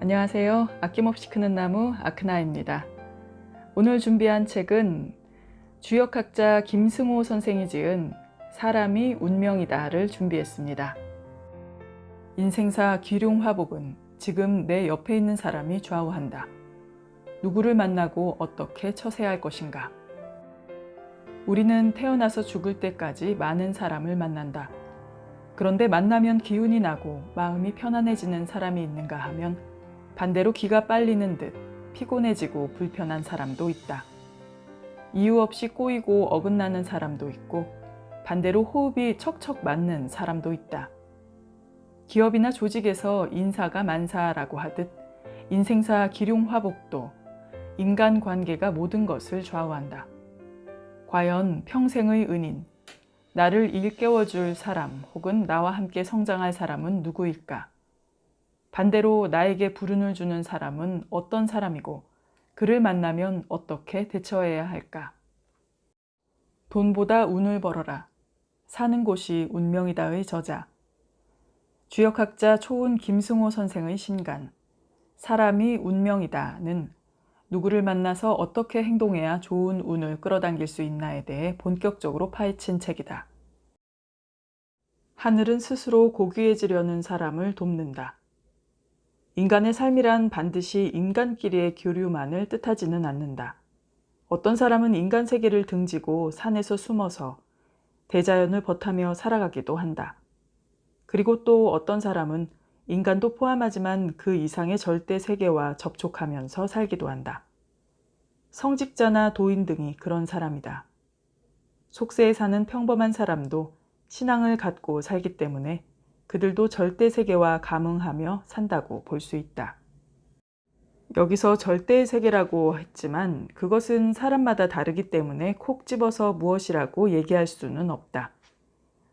안녕하세요. 아낌없이 크는 나무 아크나입니다. 오늘 준비한 책은 주역학자 김승호 선생이 지은 사람이 운명이다를 준비했습니다. 인생사 기륭화복은 지금 내 옆에 있는 사람이 좌우한다. 누구를 만나고 어떻게 처세할 것인가. 우리는 태어나서 죽을 때까지 많은 사람을 만난다. 그런데 만나면 기운이 나고 마음이 편안해지는 사람이 있는가 하면 반대로 기가 빨리는 듯 피곤해지고 불편한 사람도 있다. 이유 없이 꼬이고 어긋나는 사람도 있고 반대로 호흡이 척척 맞는 사람도 있다. 기업이나 조직에서 인사가 만사라고 하듯 인생사 기륭화복도 인간관계가 모든 것을 좌우한다. 과연 평생의 은인, 나를 일깨워줄 사람 혹은 나와 함께 성장할 사람은 누구일까? 반대로 나에게 불운을 주는 사람은 어떤 사람이고 그를 만나면 어떻게 대처해야 할까? 돈보다 운을 벌어라. 사는 곳이 운명이다의 저자. 주역학자 초운 김승호 선생의 신간 사람이 운명이다는 누구를 만나서 어떻게 행동해야 좋은 운을 끌어당길 수 있나에 대해 본격적으로 파헤친 책이다. 하늘은 스스로 고귀해지려는 사람을 돕는다. 인간의 삶이란 반드시 인간끼리의 교류만을 뜻하지는 않는다. 어떤 사람은 인간 세계를 등지고 산에서 숨어서 대자연을 벗하며 살아가기도 한다. 그리고 또 어떤 사람은 인간도 포함하지만 그 이상의 절대 세계와 접촉하면서 살기도 한다. 성직자나 도인 등이 그런 사람이다. 속세에 사는 평범한 사람도 신앙을 갖고 살기 때문에 그들도 절대 세계와 감응하며 산다고 볼 수 있다. 여기서 절대의 세계라고 했지만 그것은 사람마다 다르기 때문에 콕 집어서 무엇이라고 얘기할 수는 없다.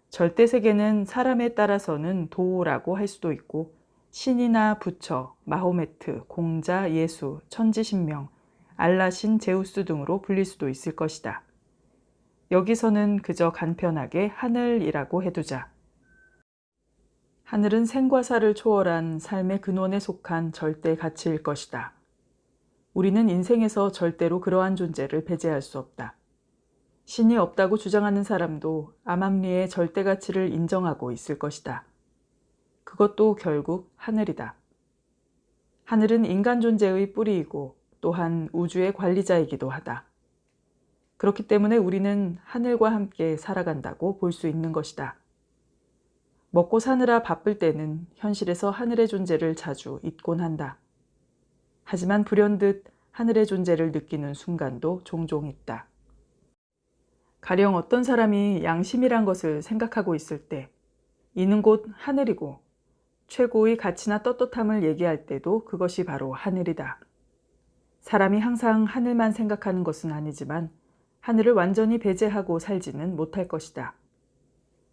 절대 세계는 사람에 따라서는 도라고 할 수도 있고 신이나 부처, 마호메트, 공자, 예수, 천지신명, 알라신, 제우스 등으로 불릴 수도 있을 것이다. 여기서는 그저 간편하게 하늘이라고 해두자. 하늘은 생과 사를 초월한 삶의 근원에 속한 절대 가치일 것이다. 우리는 인생에서 절대로 그러한 존재를 배제할 수 없다. 신이 없다고 주장하는 사람도 암암리의 절대 가치를 인정하고 있을 것이다. 그것도 결국 하늘이다. 하늘은 인간 존재의 뿌리이고 또한 우주의 관리자이기도 하다. 그렇기 때문에 우리는 하늘과 함께 살아간다고 볼 수 있는 것이다. 먹고 사느라 바쁠 때는 현실에서 하늘의 존재를 자주 잊곤 한다. 하지만 불현듯 하늘의 존재를 느끼는 순간도 종종 있다. 가령 어떤 사람이 양심이란 것을 생각하고 있을 때 이는 곧 하늘이고 최고의 가치나 떳떳함을 얘기할 때도 그것이 바로 하늘이다. 사람이 항상 하늘만 생각하는 것은 아니지만 하늘을 완전히 배제하고 살지는 못할 것이다.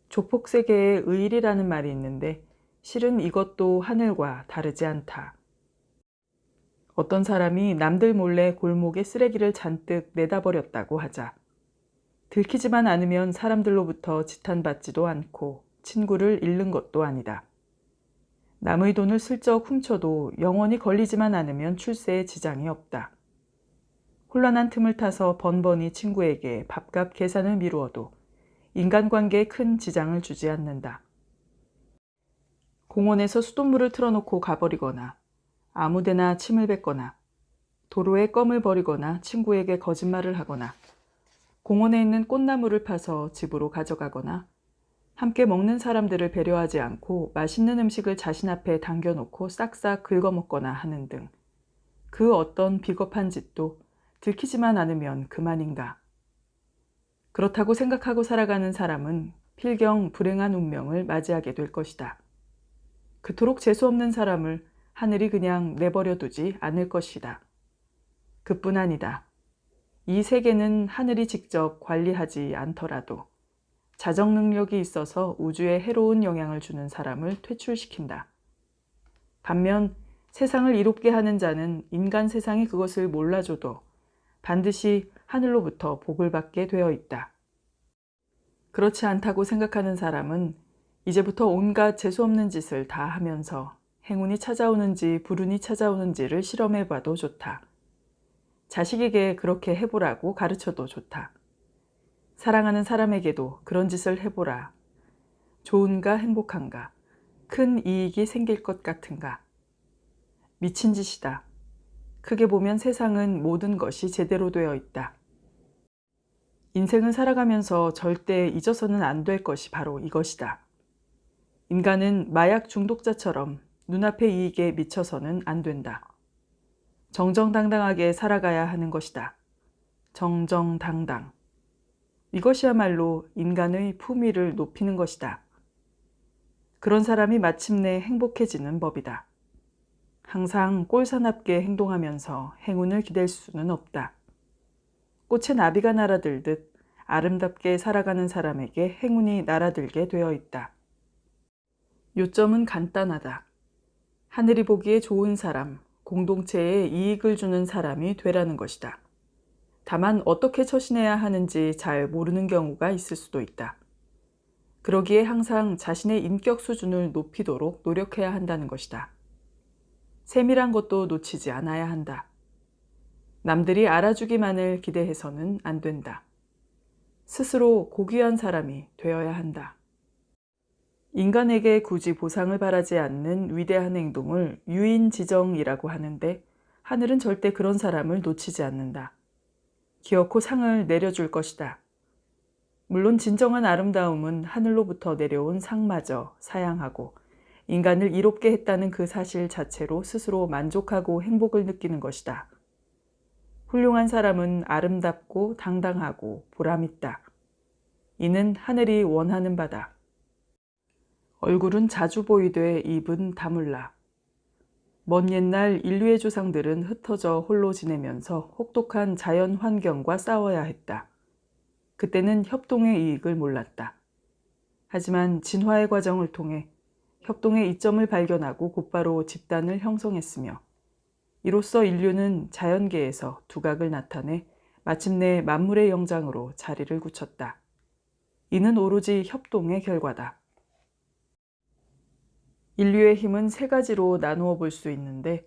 조폭세계에 의일이라는 말이 있는데 실은 이것도 하늘과 다르지 않다. 어떤 사람이 남들 몰래 골목에 쓰레기를 잔뜩 내다 버렸다고 하자. 들키지만 않으면 사람들로부터 지탄받지도 않고 친구를 잃는 것도 아니다. 남의 돈을 슬쩍 훔쳐도 영원히 걸리지만 않으면 출세에 지장이 없다. 혼란한 틈을 타서 번번이 친구에게 밥값 계산을 미루어도 인간관계에 큰 지장을 주지 않는다. 공원에서 수돗물을 틀어놓고 가버리거나 아무데나 침을 뱉거나 도로에 껌을 버리거나 친구에게 거짓말을 하거나 공원에 있는 꽃나무를 파서 집으로 가져가거나 함께 먹는 사람들을 배려하지 않고 맛있는 음식을 자신 앞에 당겨놓고 싹싹 긁어먹거나 하는 등 그 어떤 비겁한 짓도 들키지만 않으면 그만인가. 그렇다고 생각하고 살아가는 사람은 필경 불행한 운명을 맞이하게 될 것이다. 그토록 재수없는 사람을 하늘이 그냥 내버려 두지 않을 것이다. 그뿐 아니다. 이 세계는 하늘이 직접 관리하지 않더라도 자정 능력이 있어서 우주에 해로운 영향을 주는 사람을 퇴출시킨다. 반면 세상을 이롭게 하는 자는 인간 세상이 그것을 몰라줘도 반드시 하늘로부터 복을 받게 되어 있다. 그렇지 않다고 생각하는 사람은 이제부터 온갖 재수없는 짓을 다 하면서 행운이 찾아오는지 불운이 찾아오는지를 실험해봐도 좋다. 자식에게 그렇게 해보라고 가르쳐도 좋다. 사랑하는 사람에게도 그런 짓을 해보라. 좋은가 행복한가? 큰 이익이 생길 것 같은가? 미친 짓이다. 크게 보면 세상은 모든 것이 제대로 되어 있다. 인생을 살아가면서 절대 잊어서는 안 될 것이 바로 이것이다. 인간은 마약 중독자처럼 눈앞의 이익에 미쳐서는 안 된다. 정정당당하게 살아가야 하는 것이다. 정정당당. 이것이야말로 인간의 품위를 높이는 것이다. 그런 사람이 마침내 행복해지는 법이다. 항상 꼴사납게 행동하면서 행운을 기댈 수는 없다. 꽃에 나비가 날아들듯 아름답게 살아가는 사람에게 행운이 날아들게 되어 있다. 요점은 간단하다. 하늘이 보기에 좋은 사람, 공동체에 이익을 주는 사람이 되라는 것이다. 다만 어떻게 처신해야 하는지 잘 모르는 경우가 있을 수도 있다. 그러기에 항상 자신의 인격 수준을 높이도록 노력해야 한다는 것이다. 세밀한 것도 놓치지 않아야 한다. 남들이 알아주기만을 기대해서는 안 된다. 스스로 고귀한 사람이 되어야 한다. 인간에게 굳이 보상을 바라지 않는 위대한 행동을 유인지정이라고 하는데 하늘은 절대 그런 사람을 놓치지 않는다. 기어코 상을 내려줄 것이다. 물론 진정한 아름다움은 하늘로부터 내려온 상마저 사양하고 인간을 이롭게 했다는 그 사실 자체로 스스로 만족하고 행복을 느끼는 것이다. 훌륭한 사람은 아름답고 당당하고 보람있다. 이는 하늘이 원하는 바다. 얼굴은 자주 보이되 입은 다물라. 먼 옛날 인류의 조상들은 흩어져 홀로 지내면서 혹독한 자연 환경과 싸워야 했다. 그때는 협동의 이익을 몰랐다. 하지만 진화의 과정을 통해 협동의 이점을 발견하고 곧바로 집단을 형성했으며 이로써 인류는 자연계에서 두각을 나타내 마침내 만물의 영장으로 자리를 굳혔다. 이는 오로지 협동의 결과다. 인류의 힘은 세 가지로 나누어 볼 수 있는데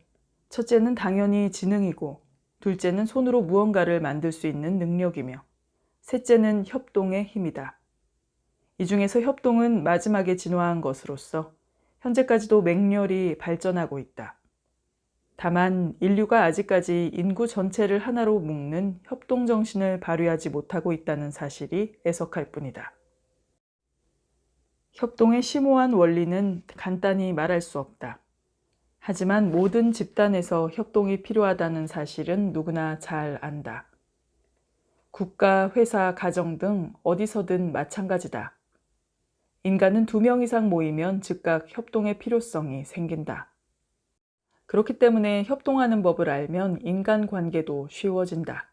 첫째는 당연히 지능이고 둘째는 손으로 무언가를 만들 수 있는 능력이며 셋째는 협동의 힘이다. 이 중에서 협동은 마지막에 진화한 것으로서 현재까지도 맹렬히 발전하고 있다. 다만 인류가 아직까지 인구 전체를 하나로 묶는 협동정신을 발휘하지 못하고 있다는 사실이 애석할 뿐이다. 협동의 심오한 원리는 간단히 말할 수 없다. 하지만 모든 집단에서 협동이 필요하다는 사실은 누구나 잘 안다. 국가, 회사, 가정 등 어디서든 마찬가지다. 인간은 2명 이상 모이면 즉각 협동의 필요성이 생긴다. 그렇기 때문에 협동하는 법을 알면 인간관계도 쉬워진다.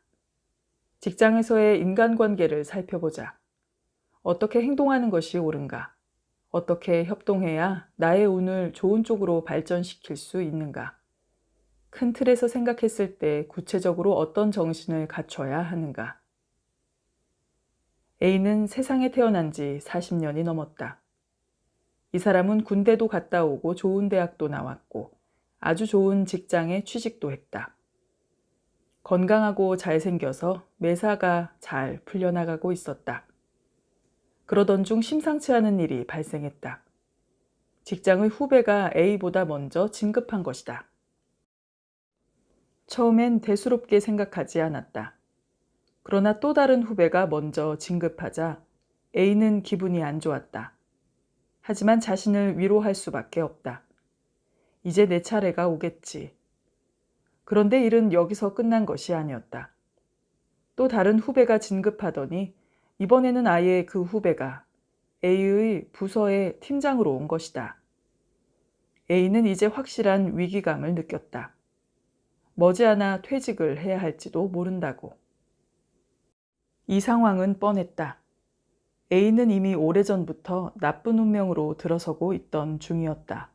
직장에서의 인간관계를 살펴보자. 어떻게 행동하는 것이 옳은가? 어떻게 협동해야 나의 운을 좋은 쪽으로 발전시킬 수 있는가? 큰 틀에서 생각했을 때 구체적으로 어떤 정신을 갖춰야 하는가? A는 세상에 태어난 지 40년이 넘었다. 이 사람은 군대도 갔다 오고 좋은 대학도 나왔고 아주 좋은 직장에 취직도 했다. 건강하고 잘생겨서 매사가 잘 풀려나가고 있었다. 그러던 중 심상치 않은 일이 발생했다. 직장의 후배가 A보다 먼저 진급한 것이다. 처음엔 대수롭게 생각하지 않았다. 그러나 또 다른 후배가 먼저 진급하자 A는 기분이 안 좋았다. 하지만 자신을 위로할 수밖에 없다. 이제 내 차례가 오겠지. 그런데 일은 여기서 끝난 것이 아니었다. 또 다른 후배가 진급하더니 이번에는 아예 그 후배가 A의 부서의 팀장으로 온 것이다. A는 이제 확실한 위기감을 느꼈다. 머지않아 퇴직을 해야 할지도 모른다고. 이 상황은 뻔했다. A는 이미 오래전부터 나쁜 운명으로 들어서고 있던 중이었다.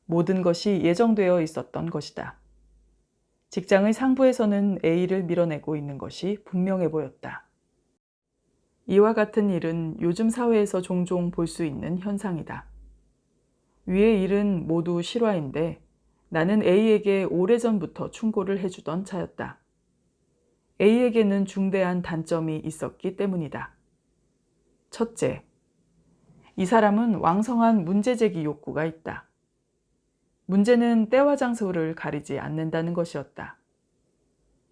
모든 것이 예정되어 있었던 것이다. 직장의 상부에서는 A를 밀어내고 있는 것이 분명해 보였다. 이와 같은 일은 요즘 사회에서 종종 볼 수 있는 현상이다. 위의 일은 모두 실화인데 나는 A에게 오래전부터 충고를 해주던 차였다. A에게는 중대한 단점이 있었기 때문이다. 첫째, 이 사람은 왕성한 문제제기 욕구가 있다. 문제는 때와 장소를 가리지 않는다는 것이었다.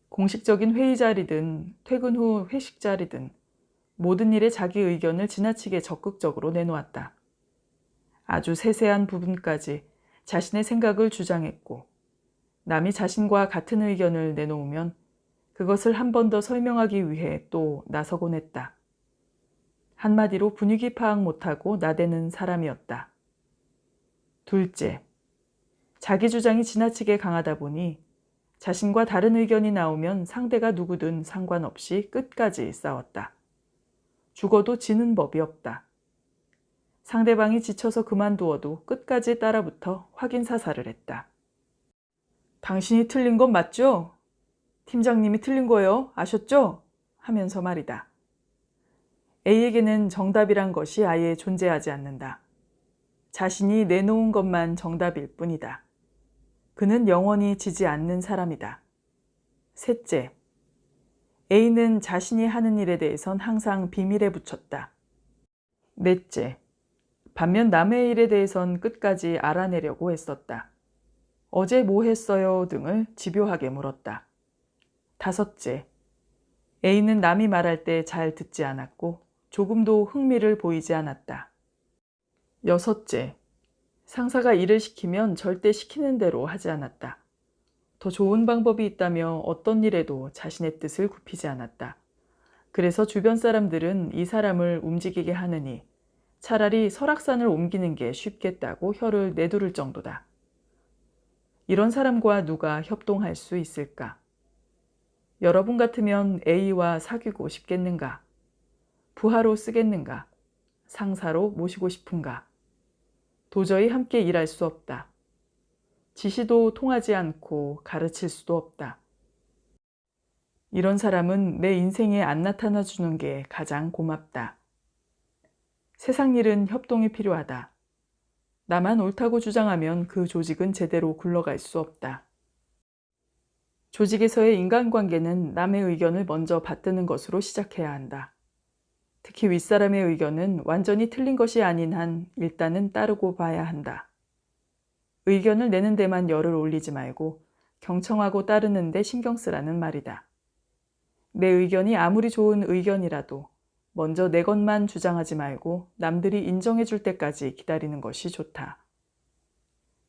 공식적인 회의 자리든 퇴근 후 회식 자리든 모든 일에 자기 의견을 지나치게 적극적으로 내놓았다. 아주 세세한 부분까지 자신의 생각을 주장했고 남이 자신과 같은 의견을 내놓으면 그것을 한 번 더 설명하기 위해 또 나서곤 했다. 한마디로 분위기 파악 못하고 나대는 사람이었다. 둘째, 자기 주장이 지나치게 강하다 보니 자신과 다른 의견이 나오면 상대가 누구든 상관없이 끝까지 싸웠다. 죽어도 지는 법이 없다. 상대방이 지쳐서 그만두어도 끝까지 따라붙어 확인 사살을 했다. 당신이 틀린 건 맞죠? 팀장님이 틀린 거예요. 아셨죠? 하면서 말이다. A에게는 정답이란 것이 아예 존재하지 않는다. 자신이 내놓은 것만 정답일 뿐이다. 그는 영원히 지지 않는 사람이다. 셋째, A는 자신이 하는 일에 대해선 항상 비밀에 붙였다. 넷째, 반면 남의 일에 대해선 끝까지 알아내려고 했었다. 어제 뭐 했어요 등을 집요하게 물었다. 다섯째, A는 남이 말할 때 잘 듣지 않았고 조금도 흥미를 보이지 않았다. 여섯째, 상사가 일을 시키면 절대 시키는 대로 하지 않았다. 더 좋은 방법이 있다며 어떤 일에도 자신의 뜻을 굽히지 않았다. 그래서 주변 사람들은 이 사람을 움직이게 하느니 차라리 설악산을 옮기는 게 쉽겠다고 혀를 내두를 정도다. 이런 사람과 누가 협동할 수 있을까? 여러분 같으면 A와 사귀고 싶겠는가? 부하로 쓰겠는가? 상사로 모시고 싶은가? 도저히 함께 일할 수 없다. 지시도 통하지 않고 가르칠 수도 없다. 이런 사람은 내 인생에 안 나타나 주는 게 가장 고맙다. 세상 일은 협동이 필요하다. 나만 옳다고 주장하면 그 조직은 제대로 굴러갈 수 없다. 조직에서의 인간관계는 남의 의견을 먼저 받드는 것으로 시작해야 한다. 특히 윗사람의 의견은 완전히 틀린 것이 아닌 한 일단은 따르고 봐야 한다. 의견을 내는 데만 열을 올리지 말고 경청하고 따르는 데 신경 쓰라는 말이다. 내 의견이 아무리 좋은 의견이라도 먼저 내 것만 주장하지 말고 남들이 인정해 줄 때까지 기다리는 것이 좋다.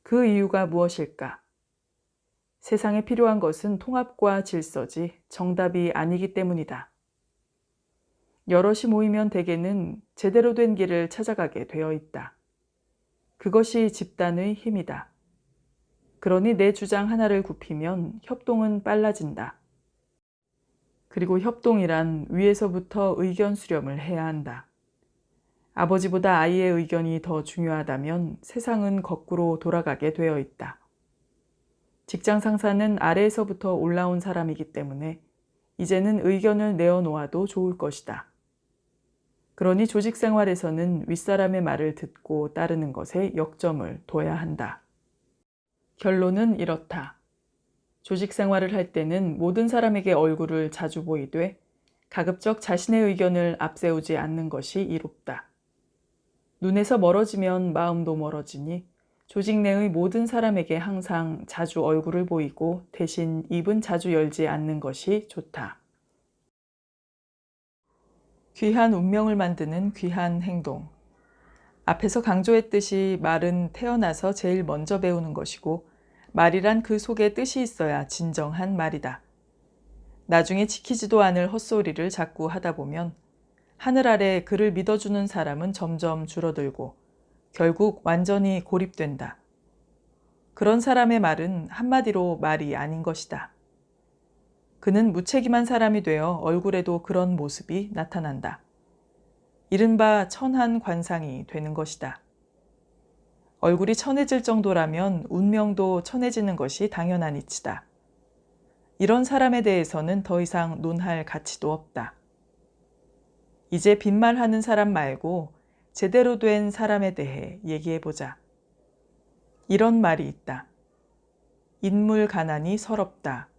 그 이유가 무엇일까? 세상에 필요한 것은 통합과 질서지 정답이 아니기 때문이다. 여럿이 모이면 대개는 제대로 된 길을 찾아가게 되어 있다. 그것이 집단의 힘이다. 그러니 내 주장 하나를 굽히면 협동은 빨라진다. 그리고 협동이란 위에서부터 의견 수렴을 해야 한다. 아버지보다 아이의 의견이 더 중요하다면 세상은 거꾸로 돌아가게 되어 있다. 직장 상사는 아래에서부터 올라온 사람이기 때문에 이제는 의견을 내어놓아도 좋을 것이다. 그러니 조직 생활에서는 윗사람의 말을 듣고 따르는 것에 역점을 둬야 한다. 결론은 이렇다. 조직 생활을 할 때는 모든 사람에게 얼굴을 자주 보이되 가급적 자신의 의견을 앞세우지 않는 것이 이롭다. 눈에서 멀어지면 마음도 멀어지니 조직 내의 모든 사람에게 항상 자주 얼굴을 보이고 대신 입은 자주 열지 않는 것이 좋다. 귀한 운명을 만드는 귀한 행동. 앞에서 강조했듯이 말은 태어나서 제일 먼저 배우는 것이고 말이란 그 속에 뜻이 있어야 진정한 말이다. 나중에 지키지도 않을 헛소리를 자꾸 하다 보면 하늘 아래 그를 믿어주는 사람은 점점 줄어들고 결국 완전히 고립된다. 그런 사람의 말은 한마디로 말이 아닌 것이다. 그는 무책임한 사람이 되어 얼굴에도 그런 모습이 나타난다. 이른바 천한 관상이 되는 것이다. 얼굴이 천해질 정도라면 운명도 천해지는 것이 당연한 이치다. 이런 사람에 대해서는 더 이상 논할 가치도 없다. 이제 빈말하는 사람 말고 제대로 된 사람에 대해 얘기해보자. 이런 말이 있다. 인물 가난이 서럽다.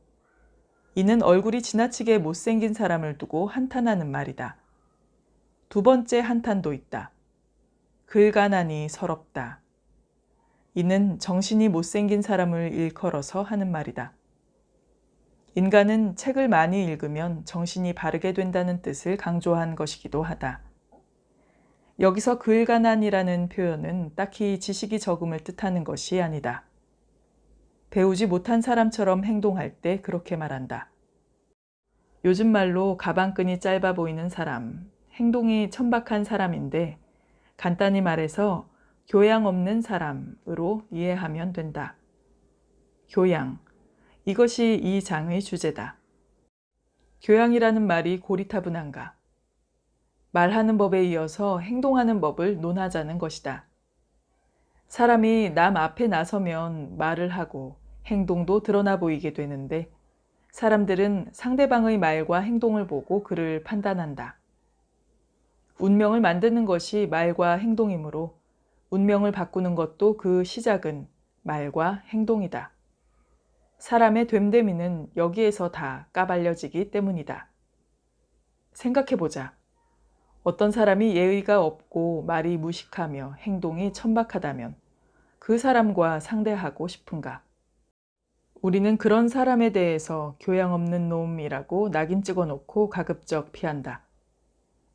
이는 얼굴이 지나치게 못생긴 사람을 두고 한탄하는 말이다. 두 번째 한탄도 있다. 글 가난이 서럽다. 이는 정신이 못생긴 사람을 일컬어서 하는 말이다. 인간은 책을 많이 읽으면 정신이 바르게 된다는 뜻을 강조한 것이기도 하다. 여기서 글 가난이라는 표현은 딱히 지식이 적음을 뜻하는 것이 아니다. 배우지 못한 사람처럼 행동할 때 그렇게 말한다. 요즘 말로 가방끈이 짧아 보이는 사람, 행동이 천박한 사람인데 간단히 말해서 교양 없는 사람으로 이해하면 된다. 교양, 이것이 이 장의 주제다. 교양이라는 말이 고리타분한가? 말하는 법에 이어서 행동하는 법을 논하자는 것이다. 사람이 남 앞에 나서면 말을 하고 행동도 드러나 보이게 되는데 사람들은 상대방의 말과 행동을 보고 그를 판단한다. 운명을 만드는 것이 말과 행동이므로 운명을 바꾸는 것도 그 시작은 말과 행동이다. 사람의 됨됨이는 여기에서 다 까발려지기 때문이다. 생각해보자. 어떤 사람이 예의가 없고 말이 무식하며 행동이 천박하다면 그 사람과 상대하고 싶은가? 우리는 그런 사람에 대해서 교양 없는 놈이라고 낙인 찍어놓고 가급적 피한다.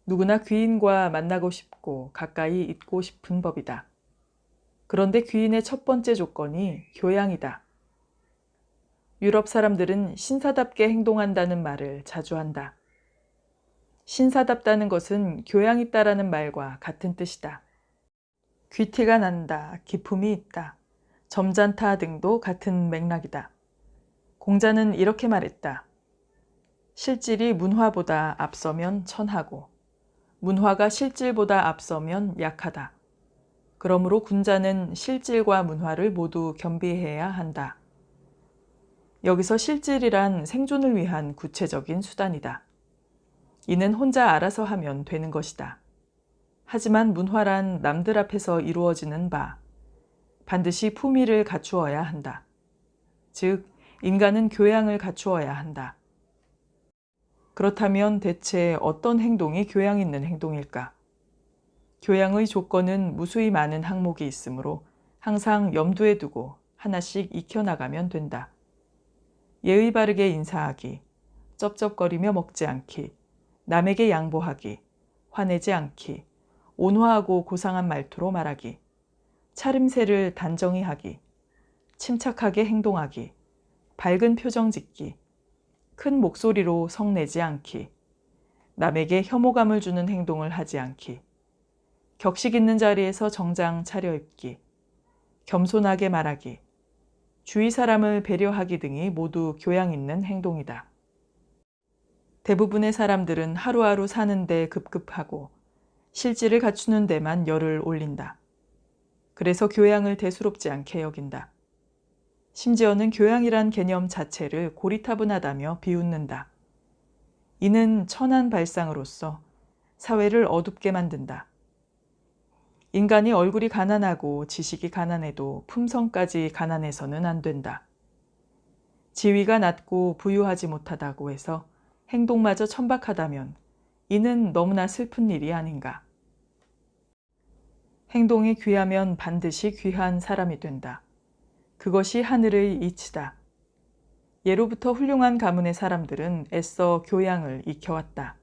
누구나 귀인과 만나고 싶고 가까이 있고 싶은 법이다. 그런데 귀인의 첫 번째 조건이 교양이다. 유럽 사람들은 신사답게 행동한다는 말을 자주 한다. 신사답다는 것은 교양 있다라는 말과 같은 뜻이다. 귀티가 난다, 기품이 있다, 점잖다 등도 같은 맥락이다. 공자는 이렇게 말했다. 실질이 문화보다 앞서면 천하고 문화가 실질보다 앞서면 약하다. 그러므로 군자는 실질과 문화를 모두 겸비해야 한다. 여기서 실질이란 생존을 위한 구체적인 수단이다. 이는 혼자 알아서 하면 되는 것이다. 하지만 문화란 남들 앞에서 이루어지는 바, 반드시 품위를 갖추어야 한다. 즉, 인간은 교양을 갖추어야 한다. 그렇다면 대체 어떤 행동이 교양 있는 행동일까? 교양의 조건은 무수히 많은 항목이 있으므로 항상 염두에 두고 하나씩 익혀나가면 된다. 예의 바르게 인사하기, 쩝쩝거리며 먹지 않기, 남에게 양보하기, 화내지 않기, 온화하고 고상한 말투로 말하기, 차림새를 단정히 하기, 침착하게 행동하기, 밝은 표정 짓기, 큰 목소리로 성내지 않기, 남에게 혐오감을 주는 행동을 하지 않기, 격식 있는 자리에서 정장 차려입기, 겸손하게 말하기, 주위 사람을 배려하기 등이 모두 교양 있는 행동이다. 대부분의 사람들은 하루하루 사는데 급급하고 실질을 갖추는 데만 열을 올린다. 그래서 교양을 대수롭지 않게 여긴다. 심지어는 교양이란 개념 자체를 고리타분하다며 비웃는다. 이는 천한 발상으로서 사회를 어둡게 만든다. 인간이 얼굴이 가난하고 지식이 가난해도 품성까지 가난해서는 안 된다. 지위가 낮고 부유하지 못하다고 해서 행동마저 천박하다면 이는 너무나 슬픈 일이 아닌가. 행동이 귀하면 반드시 귀한 사람이 된다. 그것이 하늘의 이치다. 예로부터 훌륭한 가문의 사람들은 애써 교양을 익혀왔다.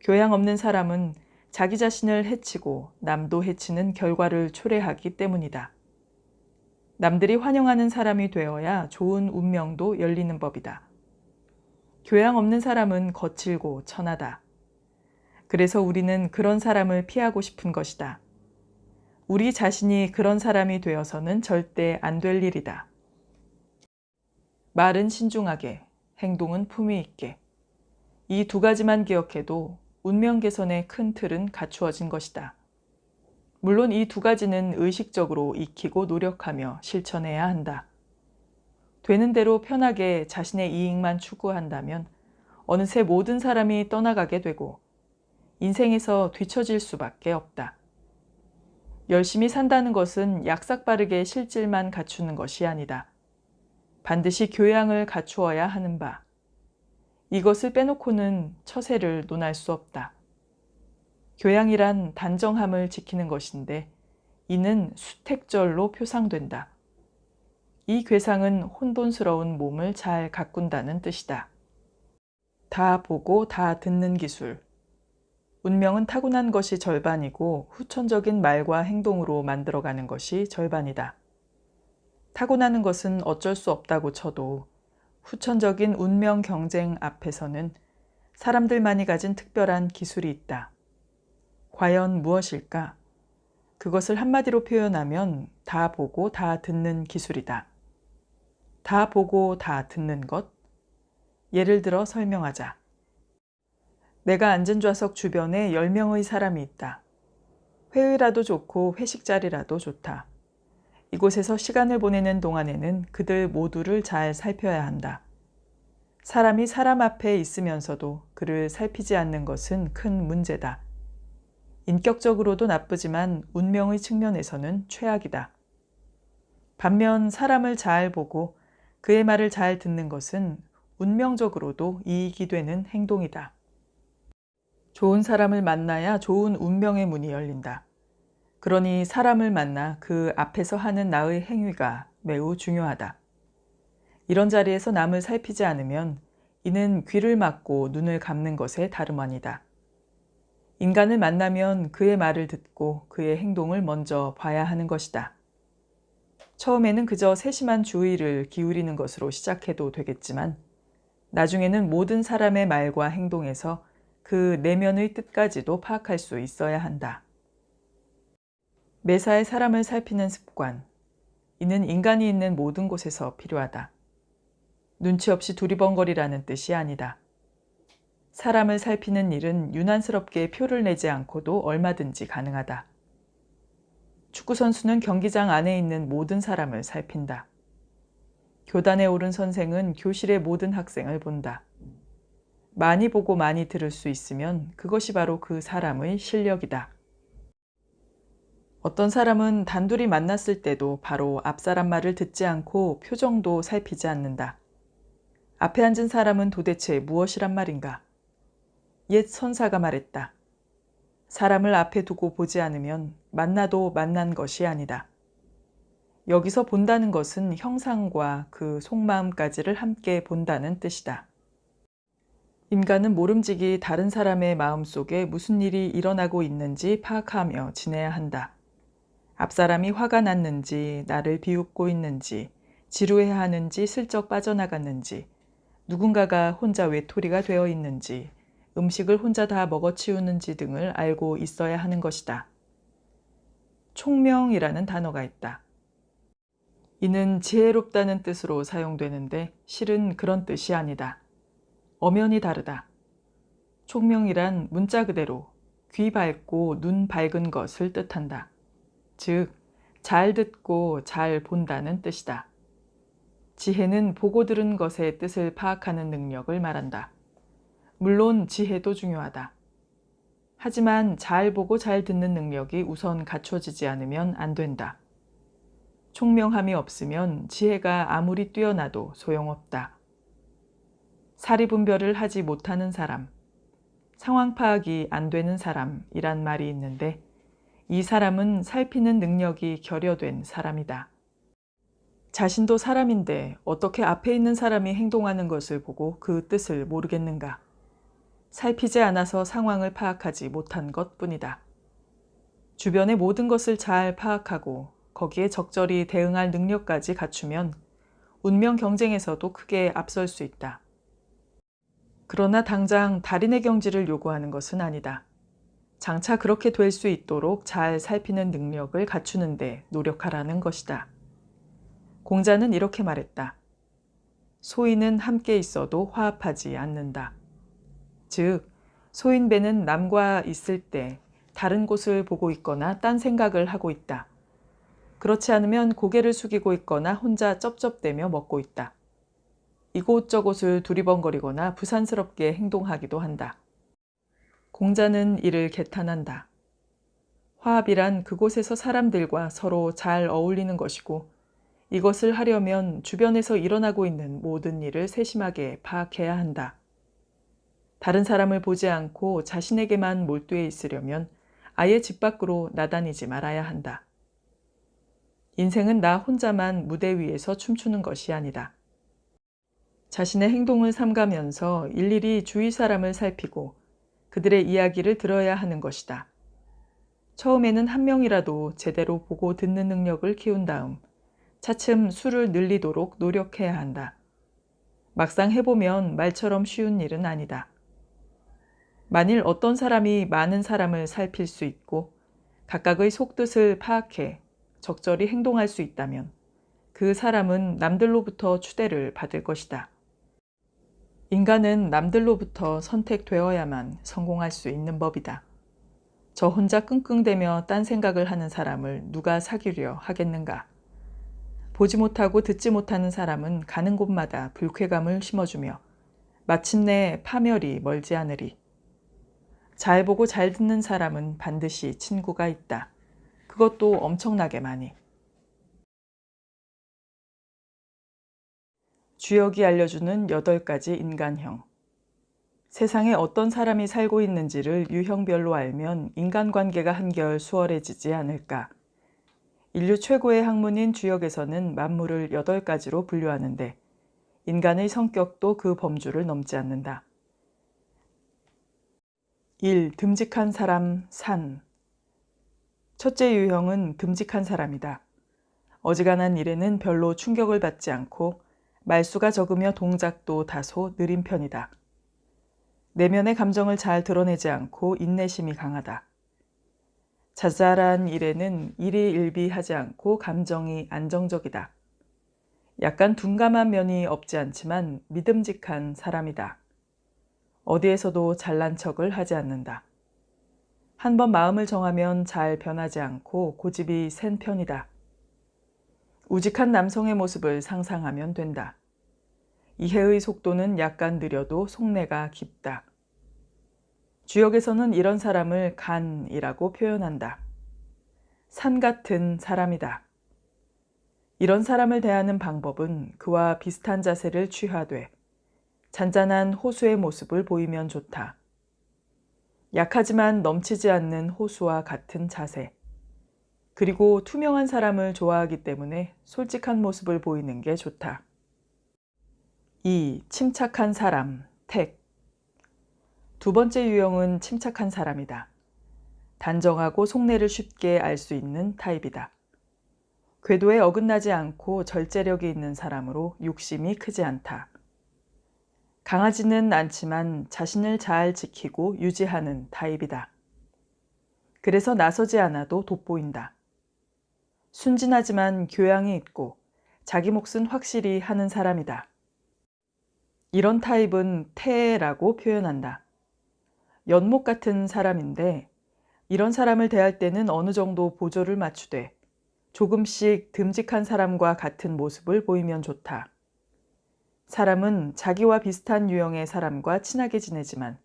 교양 없는 사람은 자기 자신을 해치고 남도 해치는 결과를 초래하기 때문이다. 남들이 환영하는 사람이 되어야 좋은 운명도 열리는 법이다. 교양 없는 사람은 거칠고 천하다. 그래서 우리는 그런 사람을 피하고 싶은 것이다. 우리 자신이 그런 사람이 되어서는 절대 안 될 일이다. 말은 신중하게, 행동은 품위 있게. 이 두 가지만 기억해도 운명 개선의 큰 틀은 갖추어진 것이다. 물론 이 두 가지는 의식적으로 익히고 노력하며 실천해야 한다. 되는 대로 편하게 자신의 이익만 추구한다면 어느새 모든 사람이 떠나가게 되고 인생에서 뒤처질 수밖에 없다. 열심히 산다는 것은 약삭빠르게 실질만 갖추는 것이 아니다. 반드시 교양을 갖추어야 하는 바. 이것을 빼놓고는 처세를 논할 수 없다. 교양이란 단정함을 지키는 것인데 이는 수택절로 표상된다. 이 괴상은 혼돈스러운 몸을 잘 가꾼다는 뜻이다. 다 보고 다 듣는 기술. 운명은 타고난 것이 절반이고 후천적인 말과 행동으로 만들어가는 것이 절반이다. 타고나는 것은 어쩔 수 없다고 쳐도 후천적인 운명 경쟁 앞에서는 사람들만이 가진 특별한 기술이 있다. 과연 무엇일까? 그것을 한마디로 표현하면 다 보고 다 듣는 기술이다. 다 보고 다 듣는 것? 예를 들어 설명하자. 내가 앉은 좌석 주변에 10명의 사람이 있다. 회의라도 좋고 회식 자리라도 좋다. 이곳에서 시간을 보내는 동안에는 그들 모두를 잘 살펴야 한다. 사람이 사람 앞에 있으면서도 그를 살피지 않는 것은 큰 문제다. 인격적으로도 나쁘지만 운명의 측면에서는 최악이다. 반면 사람을 잘 보고 그의 말을 잘 듣는 것은 운명적으로도 이익이 되는 행동이다. 좋은 사람을 만나야 좋은 운명의 문이 열린다. 그러니 사람을 만나 그 앞에서 하는 나의 행위가 매우 중요하다. 이런 자리에서 남을 살피지 않으면 이는 귀를 막고 눈을 감는 것에 다름 아니다. 인간을 만나면 그의 말을 듣고 그의 행동을 먼저 봐야 하는 것이다. 처음에는 그저 세심한 주의를 기울이는 것으로 시작해도 되겠지만 나중에는 모든 사람의 말과 행동에서 그 내면의 뜻까지도 파악할 수 있어야 한다. 매사에 사람을 살피는 습관. 이는 인간이 있는 모든 곳에서 필요하다. 눈치 없이 두리번거리라는 뜻이 아니다. 사람을 살피는 일은 유난스럽게 표를 내지 않고도 얼마든지 가능하다. 축구선수는 경기장 안에 있는 모든 사람을 살핀다. 교단에 오른 선생은 교실의 모든 학생을 본다. 많이 보고 많이 들을 수 있으면 그것이 바로 그 사람의 실력이다. 어떤 사람은 단둘이 만났을 때도 바로 앞 사람 말을 듣지 않고 표정도 살피지 않는다. 앞에 앉은 사람은 도대체 무엇이란 말인가? 옛 선사가 말했다. 사람을 앞에 두고 보지 않으면 만나도 만난 것이 아니다. 여기서 본다는 것은 형상과 그 속마음까지를 함께 본다는 뜻이다. 인간은 모름지기 다른 사람의 마음속에 무슨 일이 일어나고 있는지 파악하며 지내야 한다. 앞사람이 화가 났는지, 나를 비웃고 있는지, 지루해하는지 슬쩍 빠져나갔는지, 누군가가 혼자 외톨이가 되어 있는지, 음식을 혼자 다 먹어치우는지 등을 알고 있어야 하는 것이다. 총명이라는 단어가 있다. 이는 지혜롭다는 뜻으로 사용되는데 실은 그런 뜻이 아니다. 엄연히 다르다. 총명이란 문자 그대로 귀 밝고 눈 밝은 것을 뜻한다. 즉, 잘 듣고 잘 본다는 뜻이다. 지혜는 보고 들은 것의 뜻을 파악하는 능력을 말한다. 물론 지혜도 중요하다. 하지만 잘 보고 잘 듣는 능력이 우선 갖춰지지 않으면 안 된다. 총명함이 없으면 지혜가 아무리 뛰어나도 소용없다. 사리분별을 하지 못하는 사람, 상황 파악이 안 되는 사람이란 말이 있는데 이 사람은 살피는 능력이 결여된 사람이다. 자신도 사람인데 어떻게 앞에 있는 사람이 행동하는 것을 보고 그 뜻을 모르겠는가? 살피지 않아서 상황을 파악하지 못한 것뿐이다. 주변의 모든 것을 잘 파악하고 거기에 적절히 대응할 능력까지 갖추면 운명 경쟁에서도 크게 앞설 수 있다. 그러나 당장 달인의 경지를 요구하는 것은 아니다. 장차 그렇게 될 수 있도록 잘 살피는 능력을 갖추는 데 노력하라는 것이다. 공자는 이렇게 말했다. 소인은 함께 있어도 화합하지 않는다. 즉, 소인배는 남과 있을 때 다른 곳을 보고 있거나 딴 생각을 하고 있다. 그렇지 않으면 고개를 숙이고 있거나 혼자 쩝쩝대며 먹고 있다. 이곳저곳을 두리번거리거나 부산스럽게 행동하기도 한다. 공자는 이를 개탄한다. 화합이란 그곳에서 사람들과 서로 잘 어울리는 것이고, 이것을 하려면 주변에서 일어나고 있는 모든 일을 세심하게 파악해야 한다. 다른 사람을 보지 않고 자신에게만 몰두해 있으려면 아예 집 밖으로 나다니지 말아야 한다. 인생은 나 혼자만 무대 위에서 춤추는 것이 아니다. 자신의 행동을 삼가면서 일일이 주위 사람을 살피고 그들의 이야기를 들어야 하는 것이다. 처음에는 한 명이라도 제대로 보고 듣는 능력을 키운 다음 차츰 수를 늘리도록 노력해야 한다. 막상 해보면 말처럼 쉬운 일은 아니다. 만일 어떤 사람이 많은 사람을 살필 수 있고 각각의 속뜻을 파악해 적절히 행동할 수 있다면 그 사람은 남들로부터 추대를 받을 것이다. 인간은 남들로부터 선택되어야만 성공할 수 있는 법이다. 저 혼자 끙끙대며 딴 생각을 하는 사람을 누가 사귀려 하겠는가? 보지 못하고 듣지 못하는 사람은 가는 곳마다 불쾌감을 심어주며 마침내 파멸이 멀지 않으리. 잘 보고 잘 듣는 사람은 반드시 친구가 있다. 그것도 엄청나게 많이. 주역이 알려주는 8가지 인간형. 세상에 어떤 사람이 살고 있는지를 유형별로 알면 인간관계가 한결 수월해지지 않을까. 인류 최고의 학문인 주역에서는 만물을 8가지로 분류하는데 인간의 성격도 그 범주를 넘지 않는다. 1. 듬직한 사람, 산. 첫째 유형은 듬직한 사람이다. 어지간한 일에는 별로 충격을 받지 않고 말수가 적으며 동작도 다소 느린 편이다. 내면의 감정을 잘 드러내지 않고 인내심이 강하다. 자잘한 일에는 일희일비하지 않고 감정이 안정적이다. 약간 둔감한 면이 없지 않지만 믿음직한 사람이다. 어디에서도 잘난 척을 하지 않는다. 한번 마음을 정하면 잘 변하지 않고 고집이 센 편이다. 우직한 남성의 모습을 상상하면 된다. 이해의 속도는 약간 느려도 속내가 깊다. 주역에서는 이런 사람을 간이라고 표현한다. 산 같은 사람이다. 이런 사람을 대하는 방법은 그와 비슷한 자세를 취하되 잔잔한 호수의 모습을 보이면 좋다. 약하지만 넘치지 않는 호수와 같은 자세. 그리고 투명한 사람을 좋아하기 때문에 솔직한 모습을 보이는 게 좋다. 2. 침착한 사람, 택. 두 번째 유형은 침착한 사람이다. 단정하고 속내를 쉽게 알 수 있는 타입이다. 궤도에 어긋나지 않고 절제력이 있는 사람으로 욕심이 크지 않다. 강하지는 않지만 자신을 잘 지키고 유지하는 타입이다. 그래서 나서지 않아도 돋보인다. 순진하지만 교양이 있고 자기 몫은 확실히 하는 사람이다. 이런 타입은 태라고 표현한다. 연못 같은 사람인데 이런 사람을 대할 때는 어느 정도 보조를 맞추되 조금씩 듬직한 사람과 같은 모습을 보이면 좋다. 사람은 자기와 비슷한 유형의 사람과 친하게 지내지만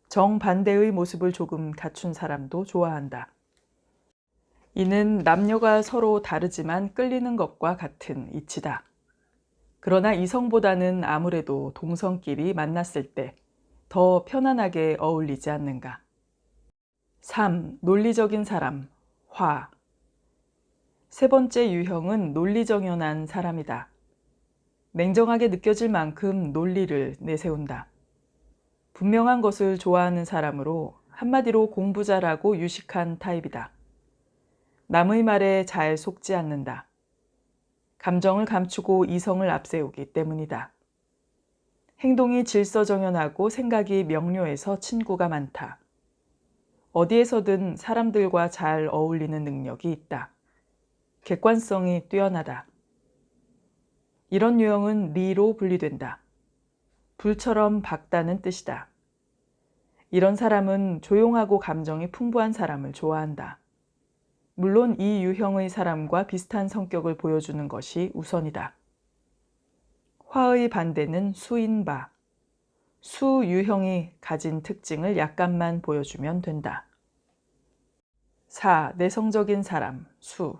정반대의 모습을 조금 갖춘 사람도 좋아한다. 이는 남녀가 서로 다르지만 끌리는 것과 같은 이치다. 그러나 이성보다는 아무래도 동성끼리 만났을 때 더 편안하게 어울리지 않는가. 3. 논리적인 사람, 화. 세 번째 유형은 논리정연한 사람이다. 냉정하게 느껴질 만큼 논리를 내세운다. 분명한 것을 좋아하는 사람으로 한마디로 공부 잘하고 유식한 타입이다. 남의 말에 잘 속지 않는다. 감정을 감추고 이성을 앞세우기 때문이다. 행동이 질서정연하고 생각이 명료해서 친구가 많다. 어디에서든 사람들과 잘 어울리는 능력이 있다. 객관성이 뛰어나다. 이런 유형은 리로 분리된다. 불처럼 밝다는 뜻이다. 이런 사람은 조용하고 감정이 풍부한 사람을 좋아한다. 물론 이 유형의 사람과 비슷한 성격을 보여주는 것이 우선이다. 화의 반대는 수인바. 수 유형이 가진 특징을 약간만 보여주면 된다. 4. 내성적인 사람, 수.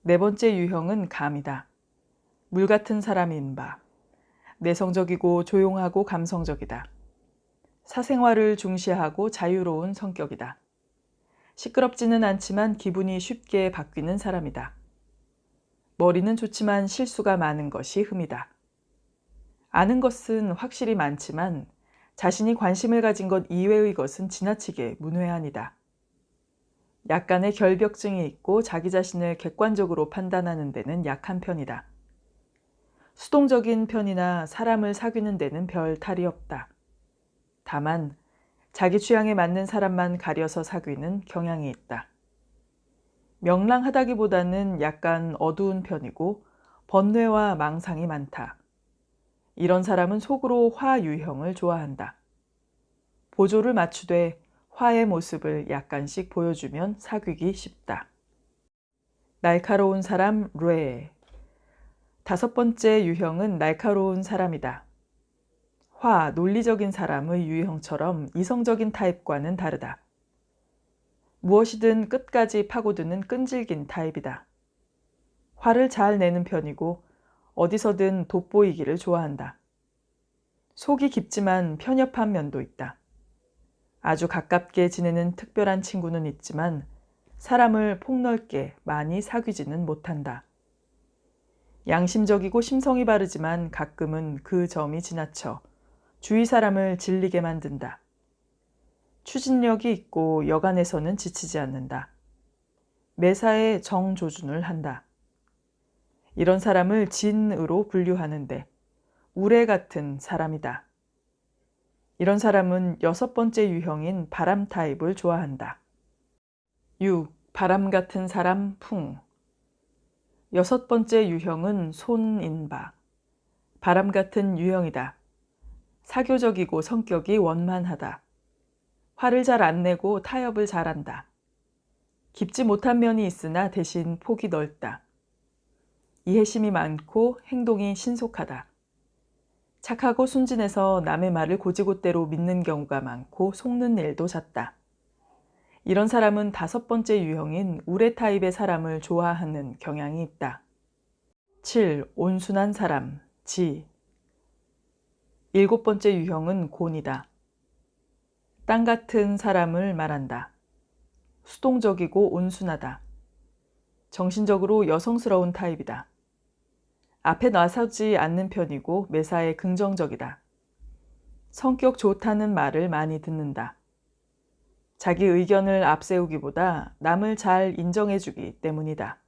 네 번째 유형은 감이다. 물 같은 사람인 바. 내성적이고 조용하고 감성적이다. 사생활을 중시하고 자유로운 성격이다. 시끄럽지는 않지만 기분이 쉽게 바뀌는 사람이다. 머리는 좋지만 실수가 많은 것이 흠이다. 아는 것은 확실히 많지만 자신이 관심을 가진 것 이외의 것은 지나치게 문외한이다. 약간의 결벽증이 있고 자기 자신을 객관적으로 판단하는 데는 약한 편이다. 수동적인 편이나 사람을 사귀는 데는 별 탈이 없다. 다만 자기 취향에 맞는 사람만 가려서 사귀는 경향이 있다. 명랑하다기보다는 약간 어두운 편이고 번뇌와 망상이 많다. 이런 사람은 속으로 화 유형을 좋아한다. 보조를 맞추되 화의 모습을 약간씩 보여주면 사귀기 쉽다. 날카로운 사람, 뢰. 다섯 번째 유형은 날카로운 사람이다. 화, 논리적인 사람의 유형처럼 이성적인 타입과는 다르다. 무엇이든 끝까지 파고드는 끈질긴 타입이다. 화를 잘 내는 편이고 어디서든 돋보이기를 좋아한다. 속이 깊지만 편협한 면도 있다. 아주 가깝게 지내는 특별한 친구는 있지만 사람을 폭넓게 많이 사귀지는 못한다. 양심적이고 심성이 바르지만 가끔은 그 점이 지나쳐 주위 사람을 질리게 만든다. 추진력이 있고 여간에서는 지치지 않는다. 매사에 정조준을 한다. 이런 사람을 진으로 분류하는데 우레 같은 사람이다. 이런 사람은 여섯 번째 유형인 바람 타입을 좋아한다. 6. 바람 같은 사람, 풍. 여섯 번째 유형은 손인바. 바람 같은 유형이다. 사교적이고 성격이 원만하다. 화를 잘 안 내고 타협을 잘한다. 깊지 못한 면이 있으나 대신 폭이 넓다. 이해심이 많고 행동이 신속하다. 착하고 순진해서 남의 말을 곧이곧대로 믿는 경우가 많고 속는 일도 잦다. 이런 사람은 다섯 번째 유형인 우레 타입의 사람을 좋아하는 경향이 있다. 7. 온순한 사람, 지. 일곱 번째 유형은 곤이다. 땅 같은 사람을 말한다. 수동적이고 온순하다. 정신적으로 여성스러운 타입이다. 앞에 나서지 않는 편이고 매사에 긍정적이다. 성격 좋다는 말을 많이 듣는다. 자기 의견을 앞세우기보다 남을 잘 인정해주기 때문이다.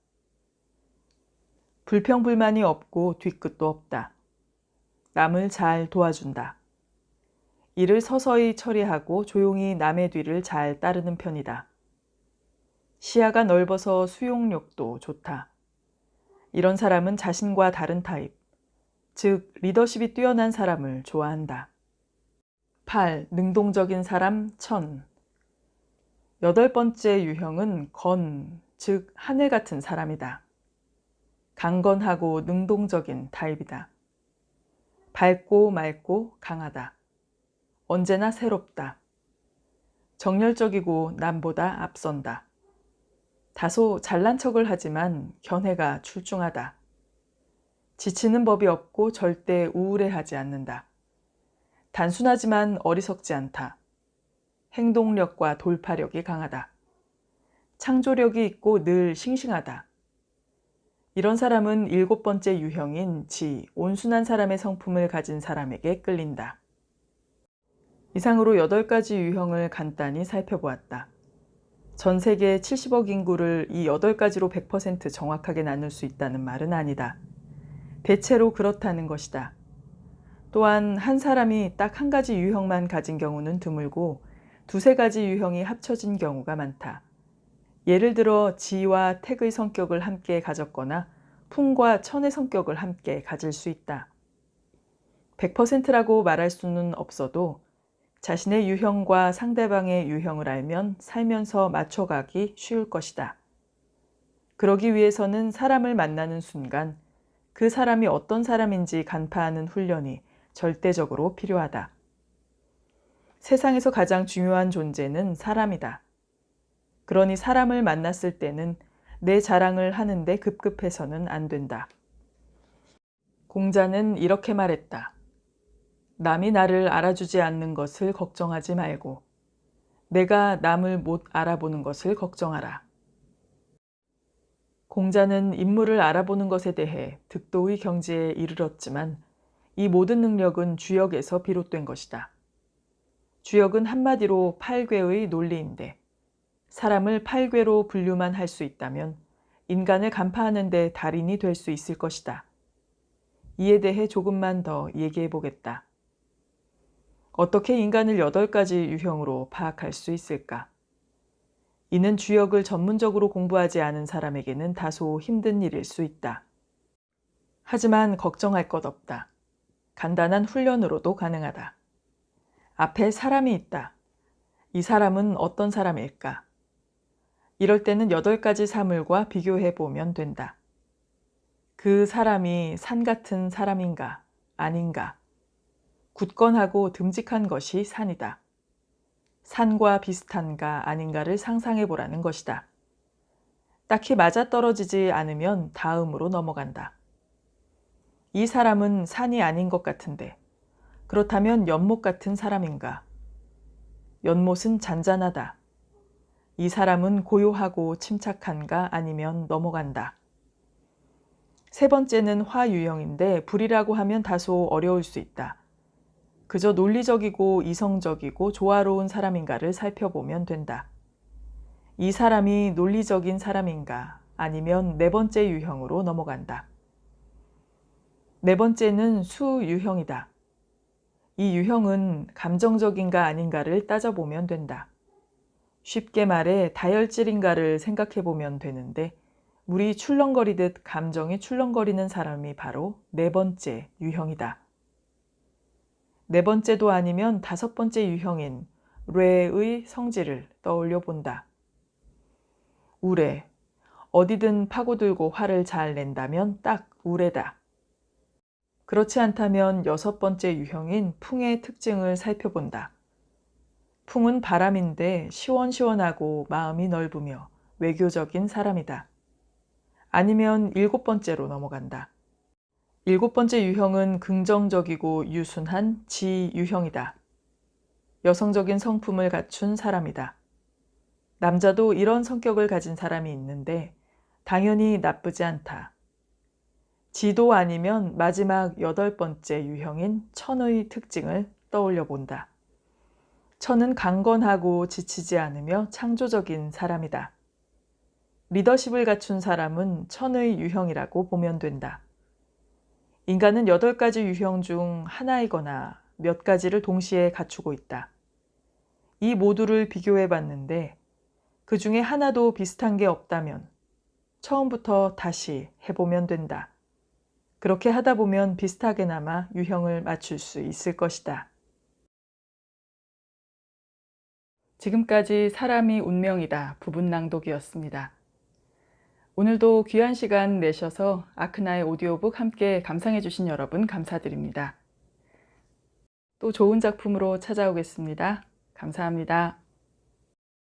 불평불만이 없고 뒤끝도 없다. 남을 잘 도와준다. 일을 서서히 처리하고 조용히 남의 뒤를 잘 따르는 편이다. 시야가 넓어서 수용력도 좋다. 이런 사람은 자신과 다른 타입, 즉 리더십이 뛰어난 사람을 좋아한다. 8. 능동적인 사람, 천. 여덟 번째 유형은 건, 즉 하늘 같은 사람이다. 강건하고 능동적인 타입이다. 밝고 맑고 강하다. 언제나 새롭다. 정열적이고 남보다 앞선다. 다소 잘난 척을 하지만 견해가 출중하다. 지치는 법이 없고 절대 우울해하지 않는다. 단순하지만 어리석지 않다. 행동력과 돌파력이 강하다. 창조력이 있고 늘 싱싱하다. 이런 사람은 일곱 번째 유형인 지, 온순한 사람의 성품을 가진 사람에게 끌린다. 이상으로 8가지 유형을 간단히 살펴보았다. 전 세계 70억 인구를 이 8가지로 100% 정확하게 나눌 수 있다는 말은 아니다. 대체로 그렇다는 것이다. 또한 한 사람이 딱 한 가지 유형만 가진 경우는 드물고 두세 가지 유형이 합쳐진 경우가 많다. 예를 들어 지와 택의 성격을 함께 가졌거나 풍과 천의 성격을 함께 가질 수 있다. 100%라고 말할 수는 없어도 자신의 유형과 상대방의 유형을 알면 살면서 맞춰가기 쉬울 것이다. 그러기 위해서는 사람을 만나는 순간 그 사람이 어떤 사람인지 간파하는 훈련이 절대적으로 필요하다. 세상에서 가장 중요한 존재는 사람이다. 그러니 사람을 만났을 때는 내 자랑을 하는데 급급해서는 안 된다. 공자는 이렇게 말했다. 남이 나를 알아주지 않는 것을 걱정하지 말고 내가 남을 못 알아보는 것을 걱정하라. 공자는 인물을 알아보는 것에 대해 득도의 경지에 이르렀지만 이 모든 능력은 주역에서 비롯된 것이다. 주역은 한마디로 팔괘의 논리인데 사람을 팔괘로 분류만 할 수 있다면 인간을 간파하는 데 달인이 될 수 있을 것이다. 이에 대해 조금만 더 얘기해 보겠다. 어떻게 인간을 8가지 유형으로 파악할 수 있을까? 이는 주역을 전문적으로 공부하지 않은 사람에게는 다소 힘든 일일 수 있다. 하지만 걱정할 것 없다. 간단한 훈련으로도 가능하다. 앞에 사람이 있다. 이 사람은 어떤 사람일까? 이럴 때는 8가지 사물과 비교해 보면 된다. 그 사람이 산 같은 사람인가, 아닌가? 굳건하고 듬직한 것이 산이다. 산과 비슷한가 아닌가를 상상해 보라는 것이다. 딱히 맞아떨어지지 않으면 다음으로 넘어간다. 이 사람은 산이 아닌 것 같은데 그렇다면 연못 같은 사람인가? 연못은 잔잔하다. 이 사람은 고요하고 침착한가 아니면 넘어간다. 세 번째는 화 유형인데 불이라고 하면 다소 어려울 수 있다. 그저 논리적이고 이성적이고 조화로운 사람인가를 살펴보면 된다. 이 사람이 논리적인 사람인가 아니면 네 번째 유형으로 넘어간다. 네 번째는 수 유형이다. 이 유형은 감정적인가 아닌가를 따져보면 된다. 쉽게 말해 다혈질인가를 생각해 보면 되는데 물이 출렁거리듯 감정이 출렁거리는 사람이 바로 네 번째 유형이다. 네 번째도 아니면 5번째 유형인 뢰의 성질을 떠올려 본다. 우뢰, 어디든 파고들고 화를 잘 낸다면 딱 우뢰다. 그렇지 않다면 6번째 유형인 풍의 특징을 살펴본다. 풍은 바람인데 시원시원하고 마음이 넓으며 외교적인 사람이다. 아니면 7번째로 넘어간다. 7번째 유형은 긍정적이고 유순한 지 유형이다. 여성적인 성품을 갖춘 사람이다. 남자도 이런 성격을 가진 사람이 있는데 당연히 나쁘지 않다. 지도 아니면 마지막 8번째 유형인 천의 특징을 떠올려 본다. 천은 강건하고 지치지 않으며 창조적인 사람이다. 리더십을 갖춘 사람은 천의 유형이라고 보면 된다. 인간은 8가지 유형 중 하나이거나 몇 가지를 동시에 갖추고 있다. 이 모두를 비교해 봤는데 그 중에 하나도 비슷한 게 없다면 처음부터 다시 해보면 된다. 그렇게 하다 보면 비슷하게나마 유형을 맞출 수 있을 것이다. 지금까지 사람이 운명이다 부분 낭독이었습니다. 오늘도 귀한 시간 내셔서 아크나의 오디오북 함께 감상해 주신 여러분 감사드립니다. 또 좋은 작품으로 찾아오겠습니다. 감사합니다.